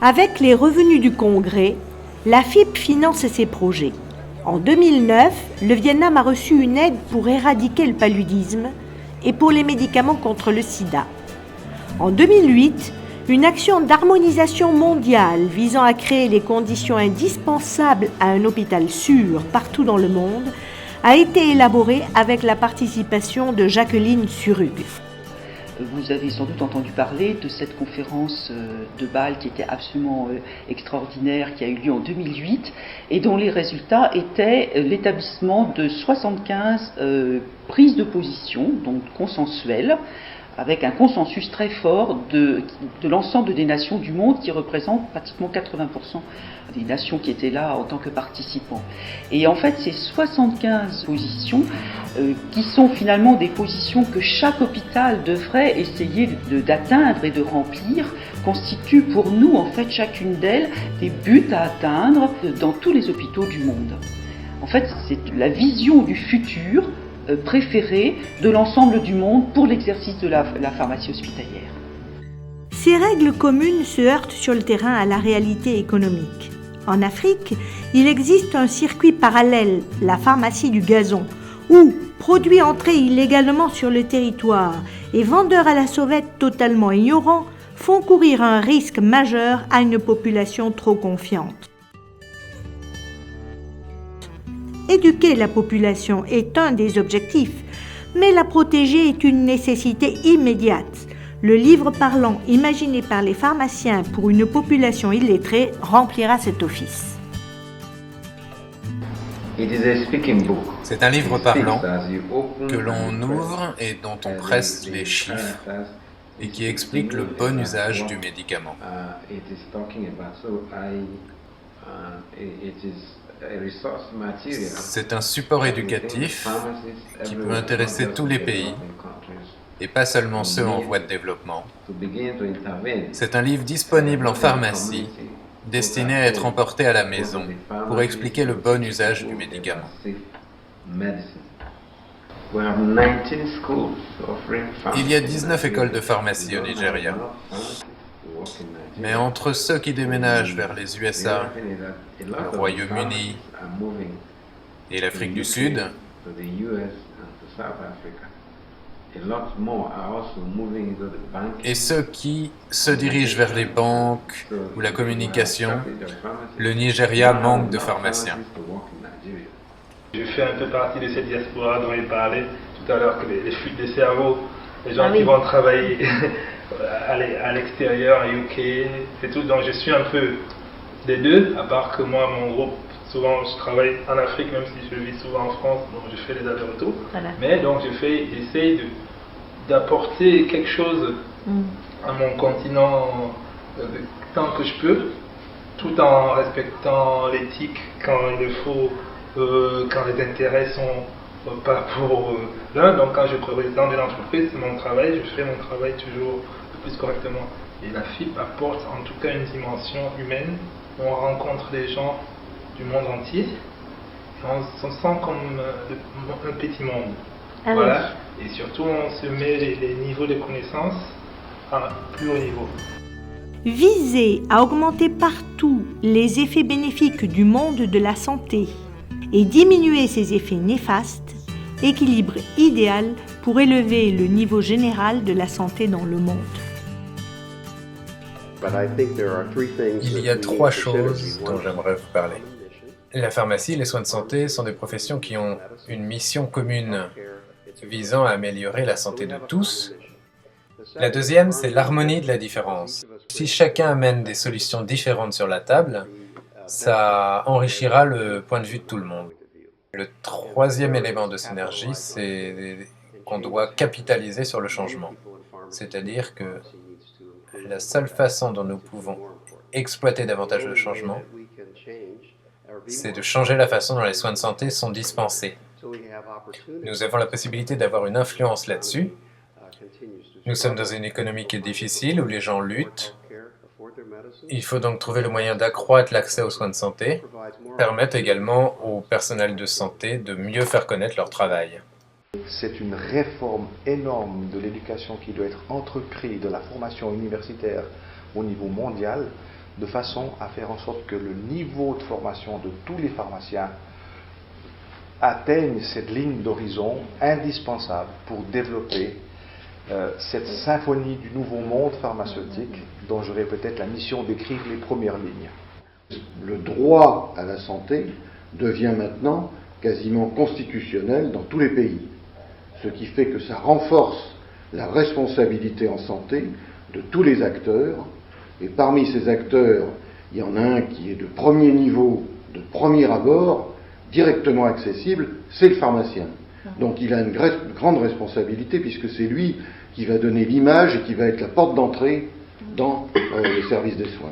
Avec les revenus du Congrès, la FIP finance ses projets. En 2009, le Vietnam a reçu une aide pour éradiquer le paludisme et pour les médicaments contre le sida. En 2008, une action d'harmonisation mondiale visant à créer les conditions indispensables à un hôpital sûr partout dans le monde a été élaborée avec la participation de Jacqueline Surug. Vous avez sans doute entendu parler de cette conférence de Bâle qui était absolument extraordinaire, qui a eu lieu en 2008 et dont les résultats étaient l'établissement de 75 prises de position, donc consensuelles, avec un consensus très fort de l'ensemble des nations du monde qui représentent pratiquement 80% des nations qui étaient là en tant que participants. Et en fait, ces 75 positions, qui sont finalement des positions que chaque hôpital devrait essayer d'atteindre et de remplir, constituent pour nous, en fait, chacune d'elles, des buts à atteindre dans tous les hôpitaux du monde. En fait, c'est la vision du futur préférée de l'ensemble du monde pour l'exercice de la pharmacie hospitalière. Ces règles communes se heurtent sur le terrain à la réalité économique. En Afrique, il existe un circuit parallèle, la pharmacie du gazon, où produits entrés illégalement sur le territoire et vendeurs à la sauvette totalement ignorants font courir un risque majeur à une population trop confiante. Éduquer la population est un des objectifs, mais la protéger est une nécessité immédiate. Le livre parlant imaginé par les pharmaciens pour une population illettrée remplira cet office. C'est un livre parlant que l'on ouvre et dont on presse les chiffres et qui explique le bon usage du médicament. C'est un support éducatif qui peut intéresser tous les pays et pas seulement ceux en voie de développement. C'est un livre disponible en pharmacie, destiné à être emporté à la maison pour expliquer le bon usage du médicament. Il y a 19 écoles de pharmacie au Nigeria. Mais entre ceux qui déménagent vers les USA, le Royaume-Uni et l'Afrique du Sud, et ceux qui se dirigent vers les banques ou la communication, le Nigeria manque de pharmaciens. Je fais un peu partie de cette diaspora dont il parlait tout à l'heure, que les fuites de cerveau, les gens qui vont travailler à l'extérieur, à UK, c'est tout. Donc je suis un peu des deux, à part que moi, mon groupe, souvent je travaille en Afrique, même si je vis souvent en France, donc je fais les allers-retours. Voilà. Mais donc j'essaye d'apporter quelque chose à mon continent tant que je peux, tout en respectant l'éthique quand il le faut, quand les intérêts sont pas pour l'un. Donc quand je représente une entreprise, c'est mon travail, je fais mon travail toujours le plus correctement. Et la FIP apporte en tout cas une dimension humaine, où on rencontre des gens du monde entier, et on se sent comme un petit monde. Ah voilà. Oui. Et surtout on se met les niveaux de connaissances à un plus haut niveau. Viser à augmenter partout les effets bénéfiques du monde de la santé et diminuer ses effets néfastes, équilibre idéal pour élever le niveau général de la santé dans le monde. Il y a trois choses dont j'aimerais vous parler. La pharmacie et les soins de santé sont des professions qui ont une mission commune visant à améliorer la santé de tous. La deuxième, c'est l'harmonie de la différence. Si chacun amène des solutions différentes sur la table, ça enrichira le point de vue de tout le monde. Le troisième élément de synergie, c'est qu'on doit capitaliser sur le changement. C'est-à-dire que la seule façon dont nous pouvons exploiter davantage de changements, c'est de changer la façon dont les soins de santé sont dispensés. Nous avons la possibilité d'avoir une influence là-dessus. Nous sommes dans une économie qui est difficile, où les gens luttent. Il faut donc trouver le moyen d'accroître l'accès aux soins de santé, permettre également au personnel de santé de mieux faire connaître leur travail. C'est une réforme énorme de l'éducation qui doit être entreprise, de la formation universitaire au niveau mondial, de façon à faire en sorte que le niveau de formation de tous les pharmaciens atteigne cette ligne d'horizon indispensable pour développer cette symphonie du nouveau monde pharmaceutique dont j'aurai peut-être la mission d'écrire les premières lignes. Le droit à la santé devient maintenant quasiment constitutionnel dans tous les pays, ce qui fait que ça renforce la responsabilité en santé de tous les acteurs, et parmi ces acteurs, il y en a un qui est de premier niveau, de premier abord, directement accessible, c'est le pharmacien. Donc il a une grande responsabilité puisque c'est lui qui va donner l'image et qui va être la porte d'entrée dans les services des soins.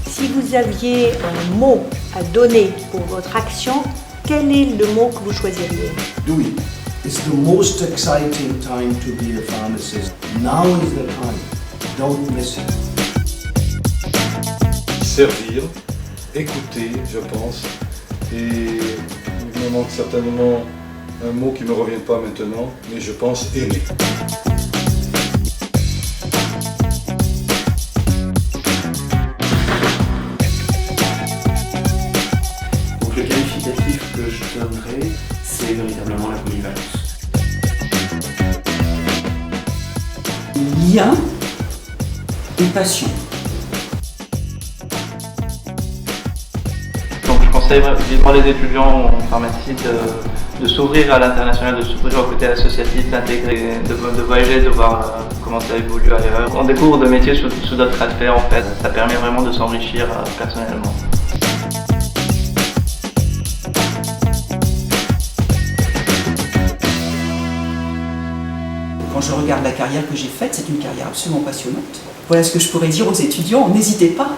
Si vous aviez un mot à donner pour votre action, quel est le mot que vous choisiriez? Do it. It's the most exciting time to be a pharmacist. Now is the time. Don't miss it. Servir, écouter, je pense, et il me manque certainement un mot qui ne me revient pas maintenant, mais je pense aimer. Donc le qualificatif que je donnerais, c'est véritablement la polyvalence. Lien et passion. Donc je conseille vivement les étudiants en pharmacie de s'ouvrir à l'international, de s'ouvrir au côté associatif, d'intégrer, de voyager, de voir comment ça évolue ailleurs. On découvre de métiers sous d'autres aspects en fait, ça permet vraiment de s'enrichir personnellement. Quand je regarde la carrière que j'ai faite, c'est une carrière absolument passionnante. Voilà ce que je pourrais dire aux étudiants, n'hésitez pas.